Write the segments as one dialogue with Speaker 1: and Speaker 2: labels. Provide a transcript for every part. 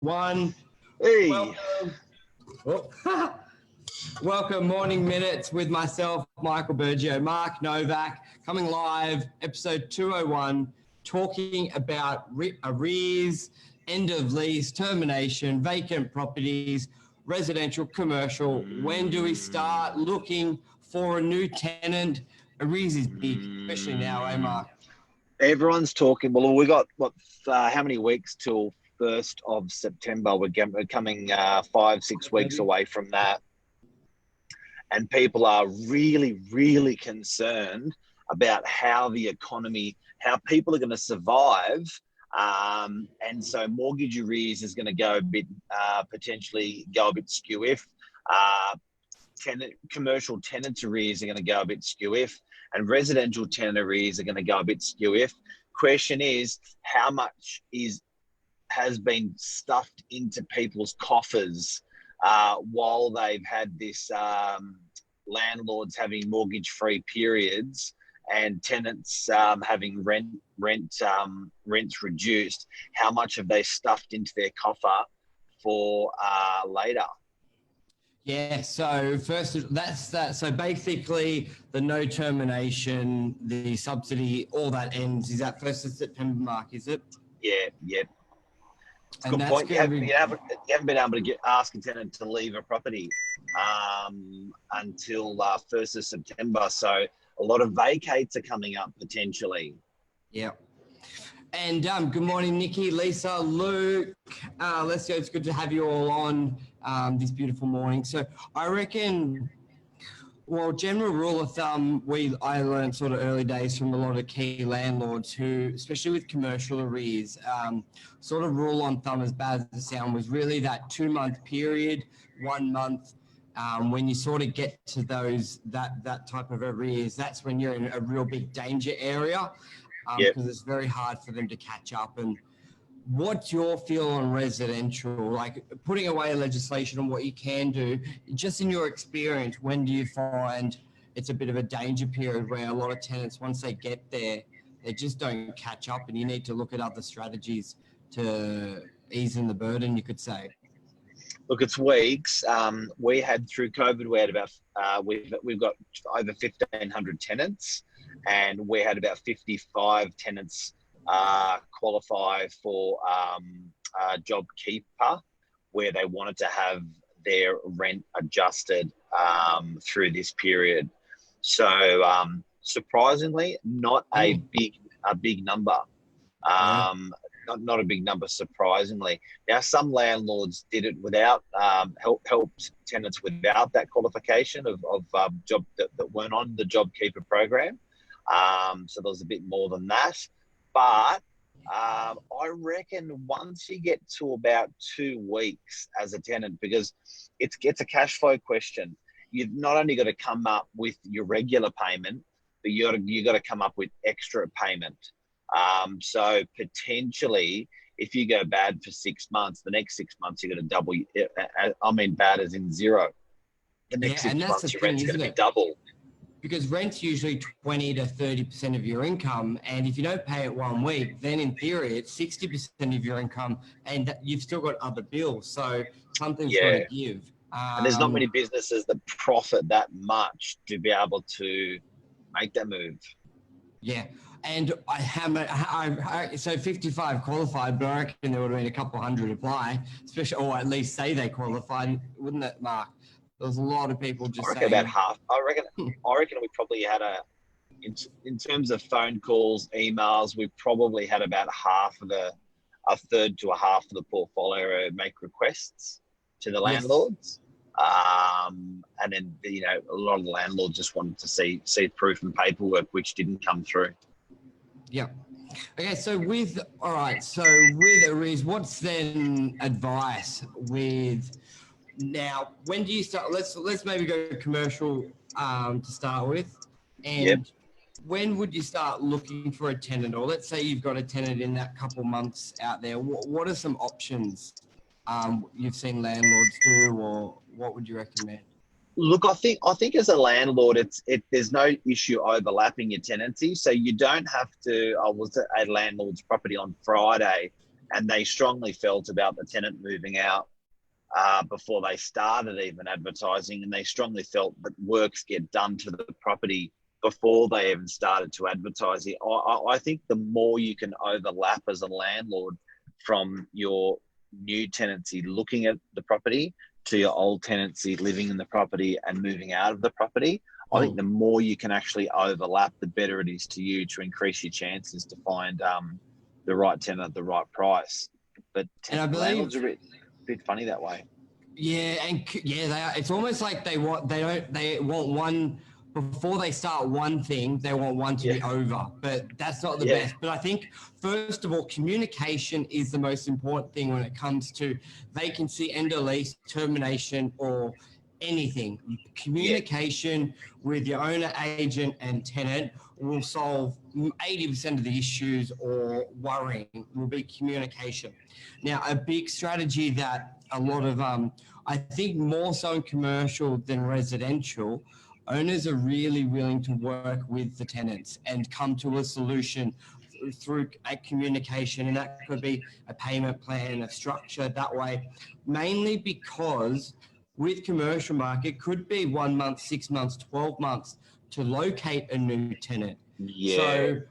Speaker 1: One.
Speaker 2: Hey.
Speaker 1: Welcome. Welcome, Morning Minutes with myself, Michael Burgio, Mark Novak, coming live, episode 201, talking about arrears, end of lease, termination, vacant properties, residential, commercial. When do we start looking for a new tenant? Arrears is big, especially now, Mark?
Speaker 2: Everyone's talking. Well, we got how many weeks till 1st of September? We're coming 5-6 weeks away from that. And people are really, really concerned about how the economy, how people are going to survive. And so mortgage arrears is going to go a bit, potentially go a bit skew if. Commercial tenant arrears are going to go a bit skew if. And residential tenant arrears are going to go a bit skew if. Question is, how much has been stuffed into people's coffers while they've had this landlords having mortgage-free periods and tenants having rents reduced? How much have they stuffed into their coffer for later?
Speaker 1: Yeah, so first, that's that. So basically, the no termination, the subsidy, all that ends. Is that 1st of September, Mark, is it?
Speaker 2: Yeah. Good point. You haven't been able to ask a tenant to leave a property until 1st of September. So a lot of vacates are coming up potentially.
Speaker 1: Yeah. And good morning, Nikki, Lisa, Luke. Let's go. It's good to have you all on this beautiful morning. So I reckon, well, general rule of thumb, I learned sort of early days from a lot of key landlords who, especially with commercial arrears, sort of rule on thumb, as bad as it sounds, was really that 2-month period, 1 month. When you sort of get to that type of arrears, that's when you're in a real big danger area. Because it's very hard for them to catch up. And what's your feel on residential? Like, putting away legislation on what you can do, just in your experience, when do you find it's a bit of a danger period where a lot of tenants, once they get there, they just don't catch up, and you need to look at other strategies to ease in the burden, you could say?
Speaker 2: Look, it's weeks. We had through COVID, we had about we've got over 1,500 tenants, and we had about 55 tenants qualify for job keeper, where they wanted to have their rent adjusted through this period. So surprisingly, not a big number. Not a big number, surprisingly. Now, some landlords did it without helped tenants without that qualification of job that weren't on the JobKeeper program. So there was a bit more than that. But I reckon once you get to about 2 weeks as a tenant, because it's a cash flow question, you've not only got to come up with your regular payment, but you got to come up with extra payment. So potentially, if you go bad for 6 months, the next 6 months you're going to double. I mean, bad as in zero. The next 6 months your rent's going to be double.
Speaker 1: Because rent's usually 20 to 30% of your income, and if you don't pay it 1 week, then in theory it's 60% of your income, and you've still got other bills. So something's got to give.
Speaker 2: And there's not many businesses that profit that much to be able to make that move.
Speaker 1: Yeah. And so 55 qualified, but I reckon there would have been a couple hundred apply, especially, or at least say they qualified, wouldn't it, Mark? There was a lot of people just saying.
Speaker 2: About half. I reckon we probably had in terms of phone calls, emails, we probably had about a third to a half of the portfolio make requests to the landlords. And then, a lot of the landlords just wanted to see proof and paperwork, which didn't come through.
Speaker 1: Yeah. Okay. So with arrears, what's then advice with now? When do you start? Let's maybe go commercial to start with, and when would you start looking for a tenant? Or let's say you've got a tenant in that couple months out there. What are some options you've seen landlords do, or what would you recommend?
Speaker 2: Look, I think as a landlord, there's no issue overlapping your tenancy, so you don't have to. I was at a landlord's property on Friday, and they strongly felt about the tenant moving out before they started even advertising, and they strongly felt that works get done to the property before they even started to advertise it. I think the more you can overlap as a landlord from your new tenancy looking at the property to your old tenancy living in the property and moving out of the property, I think the more you can actually overlap, the better it is to you to increase your chances to find the right tenant at the right price. But landlords are a bit funny that way.
Speaker 1: Yeah, they are. It's almost like they want one before they start one thing, they want one to be over, but that's not the best. But I think, first of all, communication is the most important thing when it comes to vacancy, end of lease, termination, or anything. Communication with your owner, agent, and tenant will solve 80% of the issues or worrying will be communication. Now, a big strategy that a lot of, I think more so in commercial than residential, owners are really willing to work with the tenants and come to a solution through a communication, and that could be a payment plan, a structure that way, mainly because with commercial market, it could be 1 month, 6 months, 12 months to locate a new tenant. So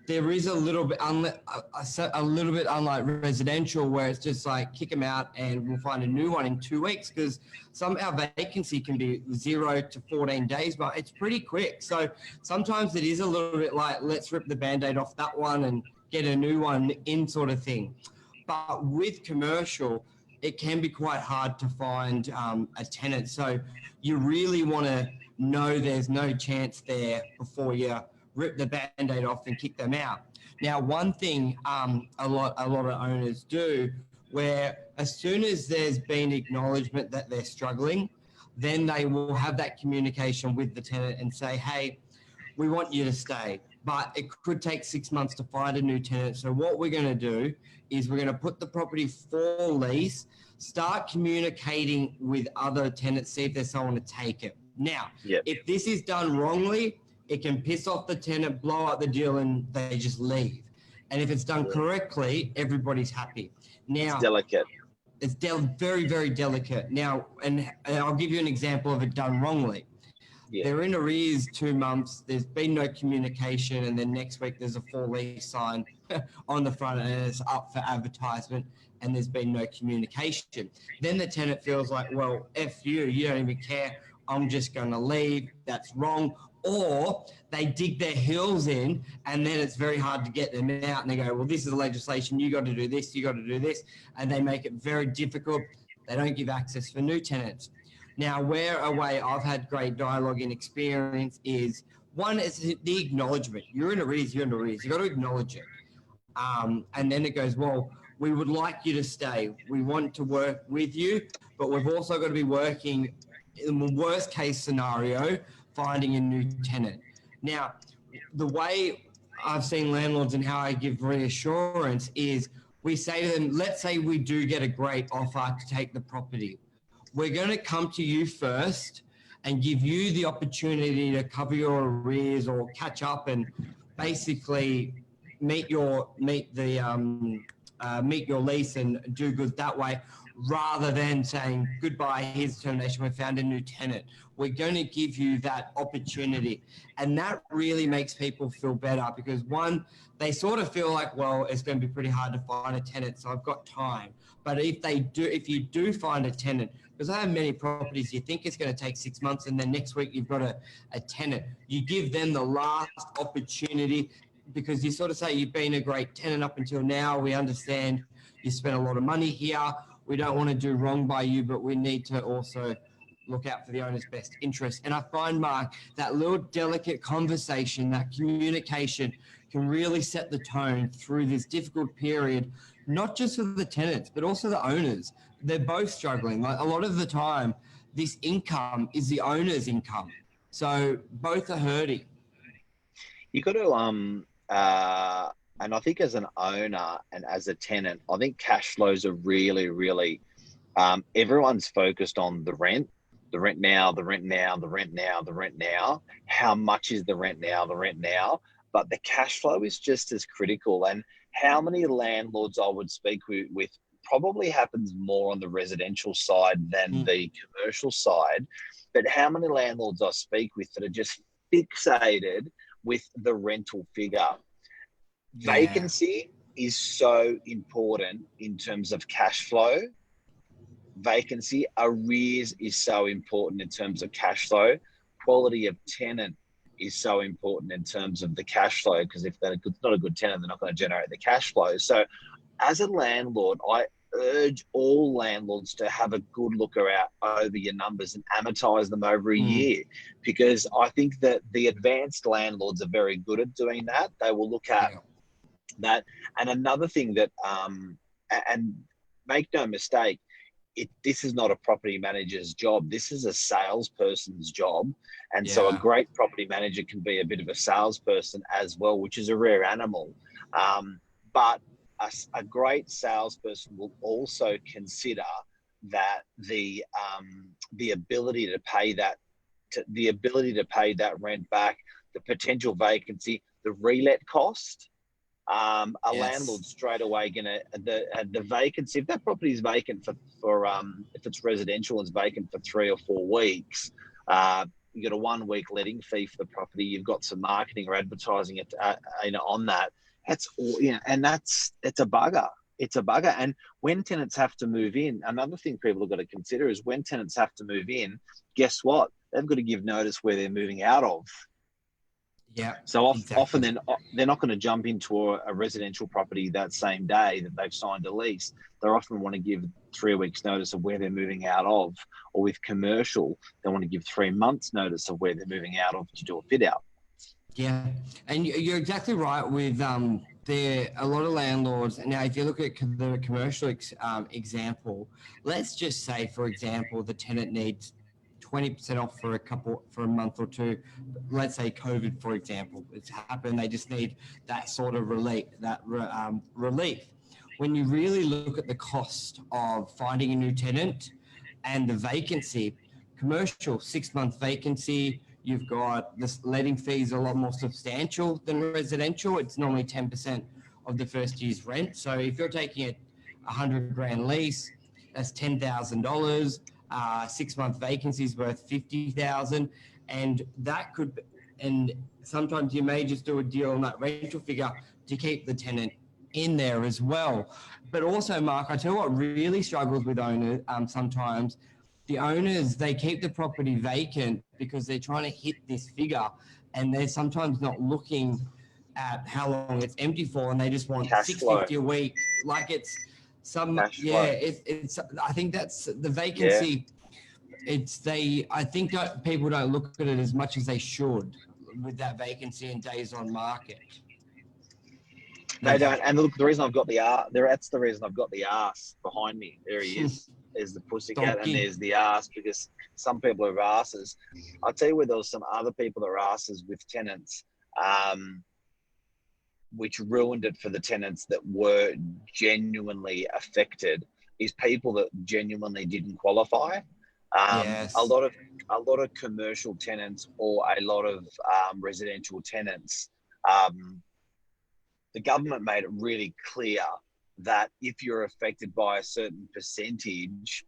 Speaker 1: there is a little bit unlike residential, where it's just like kick them out and we'll find a new one in 2 weeks, because some our vacancy can be 0 to 14 days, but it's pretty quick. So sometimes it is a little bit like, let's rip the Band-Aid off that one and get a new one in, sort of thing. But with commercial, it can be quite hard to find a tenant. So you really want to know there's no chance there before you rip the Band-Aid off and kick them out. Now, one thing a lot of owners do, where as soon as there's been acknowledgement that they're struggling, then they will have that communication with the tenant and say, hey, we want you to stay, but it could take 6 months to find a new tenant. So what we're going to do is we're going to put the property for lease, start communicating with other tenants, see if there's someone to take it. Now, if this is done wrongly, it can piss off the tenant, blow up the deal, and they just leave. And if it's done correctly, everybody's happy. Now,
Speaker 2: it's delicate.
Speaker 1: It's very, very delicate. Now, and I'll give you an example of it done wrongly. They're in arrears 2 months. There's been no communication, and then next week there's a full lease sign on the front, and it's up for advertisement, and there's been no communication. Then the tenant feels like, well, F you, you don't even care. I'm just going to leave. That's wrong. Or they dig their heels in, and then it's very hard to get them out, and they go, well, this is the legislation. You got to do this. You got to do this. And they make it very difficult. They don't give access for new tenants. Now, where a way I've had great dialogue and experience is, one, is the acknowledgement. You're in arrears, you're in arrears. You got to acknowledge it. And then it goes, well, we would like you to stay. We want to work with you, but we've also got to be working in the worst case scenario, finding a new tenant. Now, the way I've seen landlords and how I give reassurance is we say to them, let's say we do get a great offer to take the property. We're going to come to you first and give you the opportunity to cover your arrears or catch up and basically meet your lease and do good that way, rather than saying, goodbye, here's termination, we found a new tenant. We're going to give you that opportunity. And that really makes people feel better, because one, they sort of feel like, well, it's going to be pretty hard to find a tenant, so I've got time. But if you do find a tenant, because I have many properties, you think it's going to take 6 months, and then next week you've got a tenant. You give them the last opportunity, because you sort of say, you've been a great tenant up until now. We understand you spent a lot of money here. We don't want to do wrong by you, but we need to also look out for the owner's best interest. And I find, Mark, that little delicate conversation, that communication can really set the tone through this difficult period, not just for the tenants, but also the owners. They're both struggling. Like, a lot of the time, this income is the owner's income. So both are hurting.
Speaker 2: You got to, and I think as an owner and as a tenant, I think cash flows are really, really, everyone's focused on the rent now, the rent now, the rent now, the rent now. How much is the rent now, the rent now? But the cash flow is just as critical. And how many landlords I would speak with probably happens more on the residential side than the commercial side. But how many landlords I speak with that are just fixated with the rental figure.
Speaker 1: Yeah.
Speaker 2: Vacancy is so important in terms of cash flow. Vacancy, arrears is so important in terms of cash flow. Quality of tenant is so important in terms of the cash flow, because if they're not a good tenant, they're not going to generate the cash flow. So as a landlord, I urge all landlords to have a good look over your numbers and amortize them over a year, because I think that the advanced landlords are very good at doing that. They will look at that. And another thing that, and make no mistake, this is not a property manager's job. This is a salesperson's job. And so a great property manager can be a bit of a salesperson as well, which is a rare animal. But a great salesperson will also consider that the ability to pay that, rent back, the potential vacancy, the relet cost. Landlord straight away the vacancy, if that property is vacant for if it's residential and it's vacant for 3 or 4 weeks, you get a 1 week letting fee for the property. You've got some marketing or advertising on that. That's all, and it's a bugger. It's a bugger. And when tenants have to move in, another thing people have got to consider is when tenants have to move in, guess what? They've got to give notice where they're moving out of.
Speaker 1: Yeah.
Speaker 2: So often they're not going to jump into a residential property that same day that they've signed a lease. They often want to give 3 weeks notice of where they're moving out of, or with commercial, they want to give 3 months notice of where they're moving out of to do a fit out.
Speaker 1: Yeah, and you're exactly right with there a lot of landlords. Now, if you look at the commercial example, let's just say, for example, the tenant needs 20% off for a month or two. Let's say COVID, for example, it's happened. They just need that sort of relief. When you really look at the cost of finding a new tenant and the vacancy, commercial 6-month vacancy, you've got this letting fees a lot more substantial than residential. It's normally 10% of the first year's rent. So if you're taking a $100,000 lease, that's $10,000. 6-month vacancies worth $50,000, and that could, and sometimes you may just do a deal on that rental figure to keep the tenant in there as well. But also, Mark, I tell you what really struggles with owners. Sometimes the owners, they keep the property vacant because they're trying to hit this figure, and they're sometimes not looking at how long it's empty for, and they just want $650 a week, like it's some it's I think that's the vacancy. I think that people don't look at it as much as they should with that vacancy and days on market.
Speaker 2: They don't. And look, the reason I've got that's the reason I've got the arse behind me. There he is. There's the pussycat and there's the arse, because some people are asses. I'll tell you where there was some other people that are asses with tenants, which ruined it for the tenants that were genuinely affected, is people that genuinely didn't qualify. A lot of commercial tenants or a lot of residential tenants, the government made it really clear that if you're affected by a certain percentage,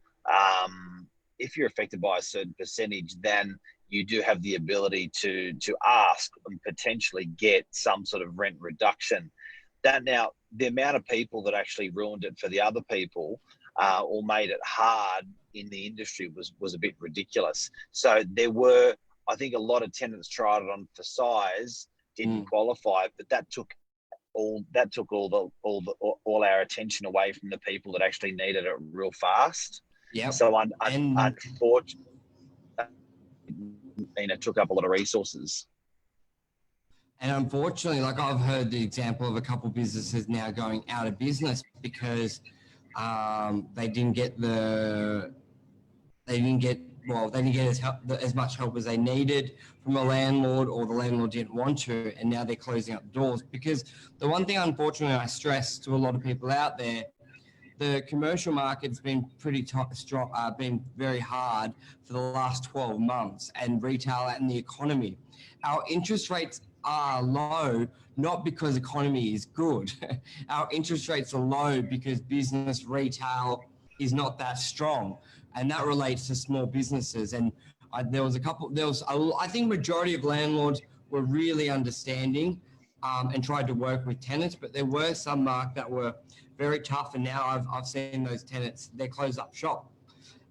Speaker 2: then you do have the ability to ask and potentially get some sort of rent reduction. That now, the amount of people that actually ruined it for the other people or made it hard in the industry was a bit ridiculous. So there were, I think, a lot of tenants tried it on for size, didn't qualify, but that took all our attention away from the people that actually needed it real fast. Yeah. So unfortunately, it took up a lot of resources.
Speaker 1: And unfortunately, like I've heard the example of a couple of businesses now going out of business because they didn't get as much help as they needed from a landlord, or the landlord didn't want to, and now they're closing up doors. Because the one thing, unfortunately, I stress to a lot of people out there, the commercial market's been pretty strong, been very hard for the last 12 months, and retail and the economy. Our interest rates are low, not because economy is good. Our interest rates are low because business retail is not that strong, and that relates to small businesses. And I think majority of landlords were really understanding and tried to work with tenants, but there were some, Mark, that were very tough. And now I've seen those tenants, they close up shop.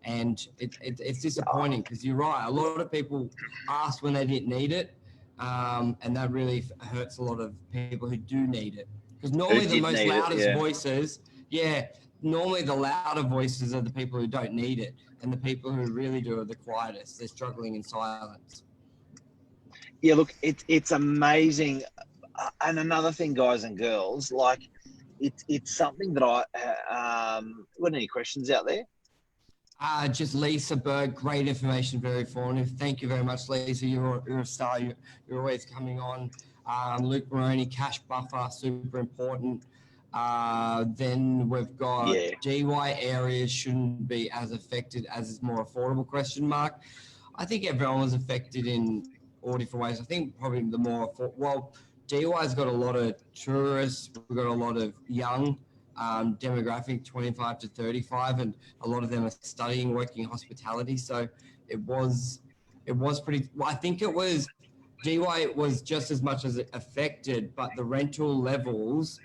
Speaker 1: And it's disappointing because you're right. A lot of people asked when they didn't need it. And that really hurts a lot of people who do need it. Because normally the most loudest voices, normally the louder voices are the people who don't need it. And the people who really do are the quietest. They're struggling in silence.
Speaker 2: Yeah, look, it's amazing. And another thing, guys and girls, like it's something that got any questions out there?
Speaker 1: Just Lisa Berg, great information, very informative. Thank you very much, Lisa. You're a star. You're always coming on. Luke Maroney, cash buffer, super important. Then we've got DY areas shouldn't be as affected as is more affordable, question mark. I think everyone was affected in all different ways. I think probably the more, DY's got a lot of tourists. We've got a lot of young demographic, 25 to 35, and a lot of them are studying, working in hospitality. So it was pretty, I think it was, DY was just as much as it affected, but the rental levels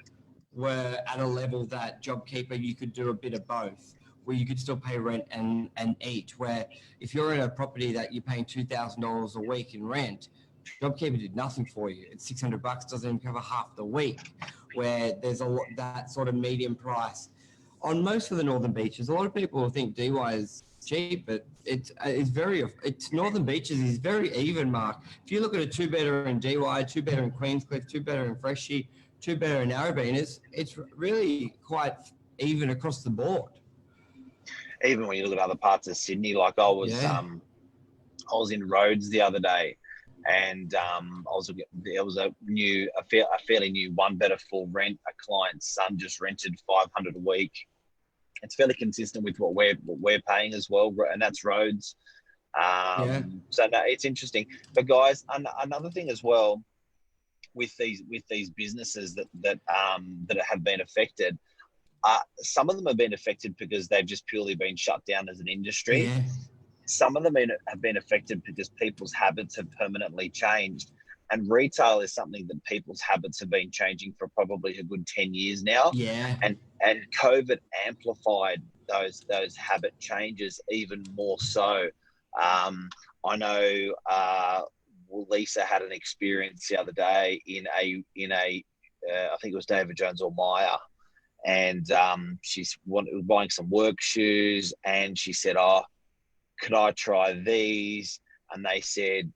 Speaker 1: were at a level that JobKeeper, you could do a bit of both, where you could still pay rent and eat, where if you're in a property that you're paying $2,000 a week in rent, JobKeeper did nothing for you. It's $600, doesn't even cover half the week, where there's a lot, that sort of medium price. On most of the northern beaches, a lot of people think DY is cheap, but it's Northern Beaches is very even, Mark. If you look at a two-bedder in DY, two-bedder in Queenscliff, two-bedder in Freshie, two-bedder in Narrabeen, it's really quite even across the board.
Speaker 2: Even when you look at other parts of Sydney, like I was in Rhodes the other day, and there was a fairly new one-bedder full rent. A client's son just rented $500 a week. It's fairly consistent with what we're paying as well, and that's Rhodes. So no, it's interesting. But guys, another thing as well with these businesses that have been affected. Some of them have been affected because they've just purely been shut down as an industry.
Speaker 1: Yeah.
Speaker 2: Some of them have been affected because people's habits have permanently changed. And retail is something that people's habits have been changing for probably a good 10 years now.
Speaker 1: Yeah.
Speaker 2: And COVID amplified those habit changes even more so. I know Lisa had an experience the other day in a I think it was David Jones or Myer. And she's buying some work shoes, and she said, "Oh, could I try these?" And they said,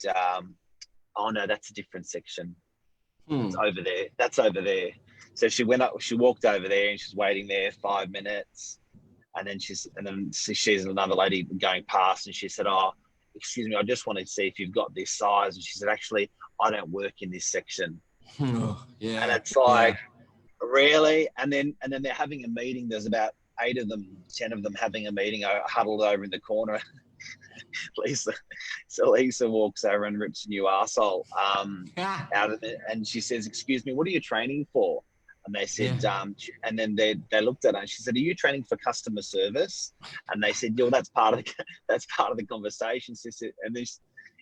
Speaker 2: "Oh no, that's a different section. It's over there. That's over there." So she walked over there, and she's waiting there 5 minutes, and then she's another lady going past, and she said, "Oh, excuse me, I just wanted to see if you've got this size." And she said, "Actually, I don't work in this section."
Speaker 1: Yeah.
Speaker 2: And it's like, really? And then they're having a meeting. There's about 8 of them, 10 of them having a meeting, huddled over in the corner. Lisa walks over and rips a new arsehole out of it, and she says, "Excuse me, what are you training for?" And they said, and then they looked at her, and she said, "Are you training for customer service?" And they said, "Yeah, that's part of the conversation." And then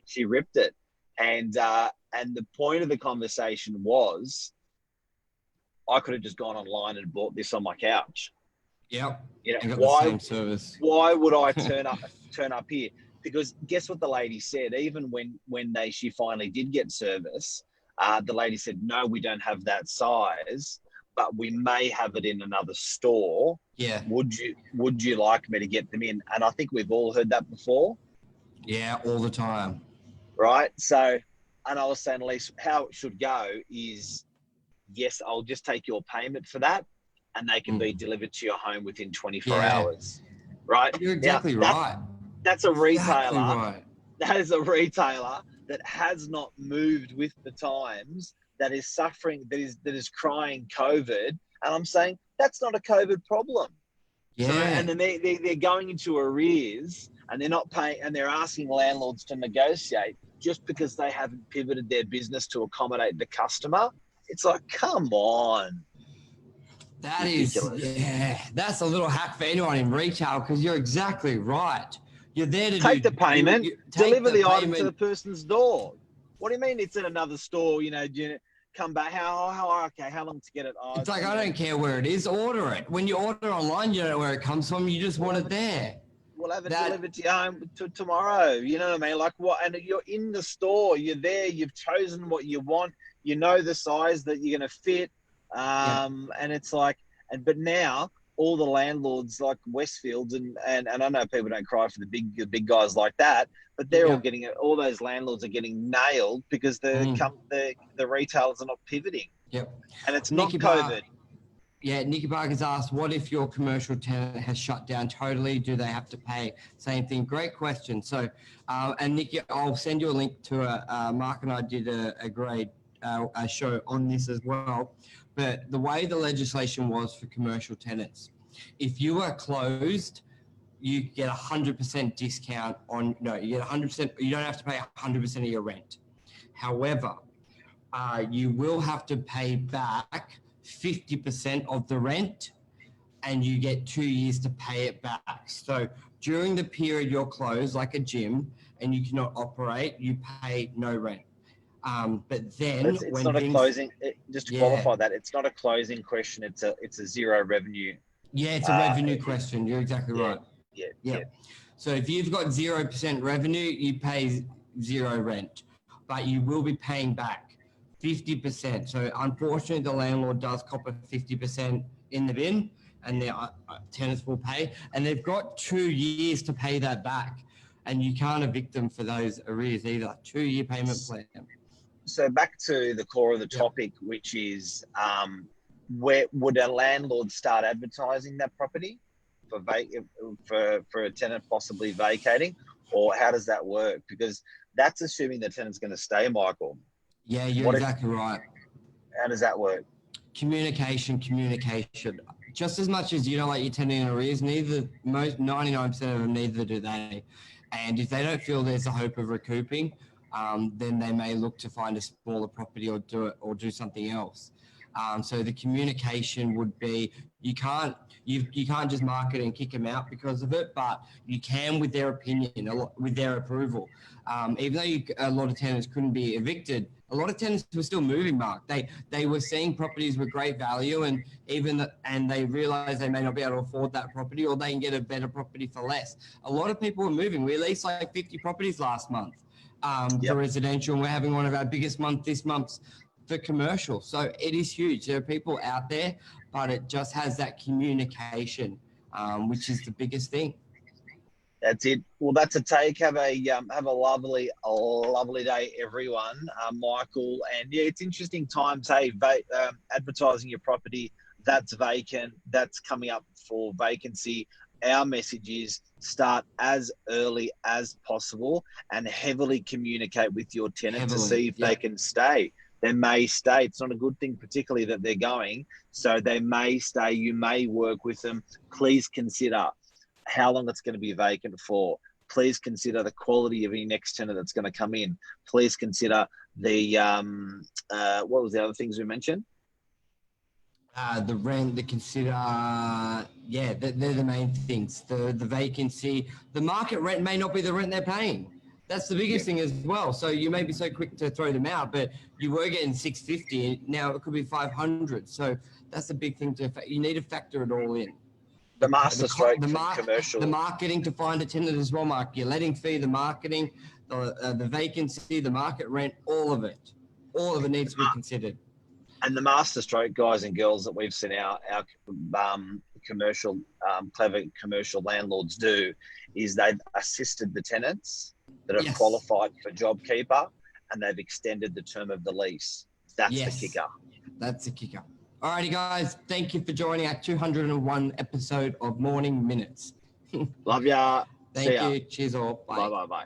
Speaker 2: she ripped it, and the point of the conversation was, I could have just gone online and bought this on my couch.
Speaker 1: Yeah.
Speaker 2: Why would I turn up here? Because guess what the lady said? Even when she finally did get service, the lady said, "No, we don't have that size, but we may have it in another store.
Speaker 1: Yeah.
Speaker 2: Would you like me to get them in?" And I think we've all heard that before.
Speaker 1: Yeah, all the time.
Speaker 2: Right. So, and I was saying, at least how it should go is, yes, I'll just take your payment for that, and they can be delivered to your home within 24 hours. Right?
Speaker 1: You're exactly right.
Speaker 2: That's a retailer.
Speaker 1: Exactly right.
Speaker 2: That is a retailer that has not moved with the times, that is suffering, that is crying COVID. And I'm saying that's not a COVID problem.
Speaker 1: Yeah.
Speaker 2: So, and then they're going into arrears, and they're not paying, and they're asking landlords to negotiate. just because they haven't pivoted their business to accommodate the customer. It's like, come on.
Speaker 1: That
Speaker 2: Ridiculous.
Speaker 1: is, yeah, that's a little hack for anyone in retail, because you're exactly right. You're there to
Speaker 2: Take the payment, deliver the item to the person's door. What do you mean it's in another store? You come back. How long to get it? Oh,
Speaker 1: it's like, I don't care where it is, order it. When you order online, you don't know where it comes from. You just want it there.
Speaker 2: We'll have it delivered to your home tomorrow. You know what I mean? Like what? And you're in the store. You're there. You've chosen what you want. You know the size that you're going to fit. And it's like, but now all the landlords like Westfields and I know people don't cry for the big guys like that, but they're all getting it. All those landlords are getting nailed because the retailers are not pivoting.
Speaker 1: Yep.
Speaker 2: And it's not COVID.
Speaker 1: Nikki Barker's asked, what if your commercial tenant has shut down totally? Do they have to pay? Same thing. Great question. So, and Nikki, I'll send you a link to Mark and I did a great show on this as well. But the way the legislation was for commercial tenants, if you are closed, you get 100% discount on, you get 100%, you don't have to pay 100% of your rent. However, you will have to pay back 50% of the rent, and you get 2 years to pay it back. So during the period you're closed, like a gym, and you cannot operate, you pay no rent. But then
Speaker 2: it's not a closing. Just to qualify that, it's not a closing question. It's a zero revenue.
Speaker 1: Yeah, it's a revenue question. You're exactly right.
Speaker 2: Yeah.
Speaker 1: So if you've got 0% revenue, you pay zero rent, but you will be paying back 50%. So unfortunately, the landlord does cop a 50% in the bin, and their tenants will pay, and they've got 2 years to pay that back, and you can't evict them for those arrears either. 2-year payment plan.
Speaker 2: So back to the core of the topic, which is where would a landlord start advertising that property for a tenant possibly vacating, or how does that work? Because that's assuming the tenant's going to stay, Michael.
Speaker 1: Yeah, you're exactly right.
Speaker 2: How does that work?
Speaker 1: Communication. Just as much as you don't like your tenant in arrears, 99% of them, neither do they. And if they don't feel there's a hope of recouping, then they may look to find a smaller property or do something else. So the communication would be, you can't just market and kick them out because of it, but you can with their opinion, with their approval. Even though a lot of tenants couldn't be evicted, a lot of tenants were still moving, Mark. They were seeing properties with great value, and they realized they may not be able to afford that property, or they can get a better property for less. A lot of people were moving. We leased like 50 properties last month for residential, and we're having one of our biggest months this month for commercial. So it is huge. There are people out there, but it just has that communication, which is the biggest thing.
Speaker 2: That's it. Well, that's a take. Have a lovely day, everyone. Michael, and it's interesting times. Hey, advertising your property that's vacant, that's coming up for vacancy. Our message is start as early as possible and heavily communicate with your tenant to see if they can stay. They may stay. It's not a good thing, particularly that they're going. So they may stay. You may work with them. Please consider how long it's going to be vacant for. Please consider the quality of your next tenant that's going to come in. Please consider the, what was the other things we mentioned?
Speaker 1: The rent, they're the main things. The vacancy, the market rent may not be the rent they're paying. That's the biggest thing as well. So you may be so quick to throw them out, but you were getting $650. Now it could be $500. So that's the big thing you need to factor it all in.
Speaker 2: The master stroke commercial.
Speaker 1: The marketing to find a tenant as well, Mark. Your letting fee, the marketing, the vacancy, the market rent, all of it needs to be considered.
Speaker 2: And the master stroke guys and girls that we've seen our commercial, clever commercial landlords do is they've assisted the tenants that are qualified for JobKeeper, and they've extended the term of the lease. That's the kicker.
Speaker 1: That's the kicker. Alrighty, guys. Thank you for joining our 201 episode of Morning Minutes.
Speaker 2: Love ya.
Speaker 1: Thank you. Cheers all. Bye.
Speaker 2: Bye.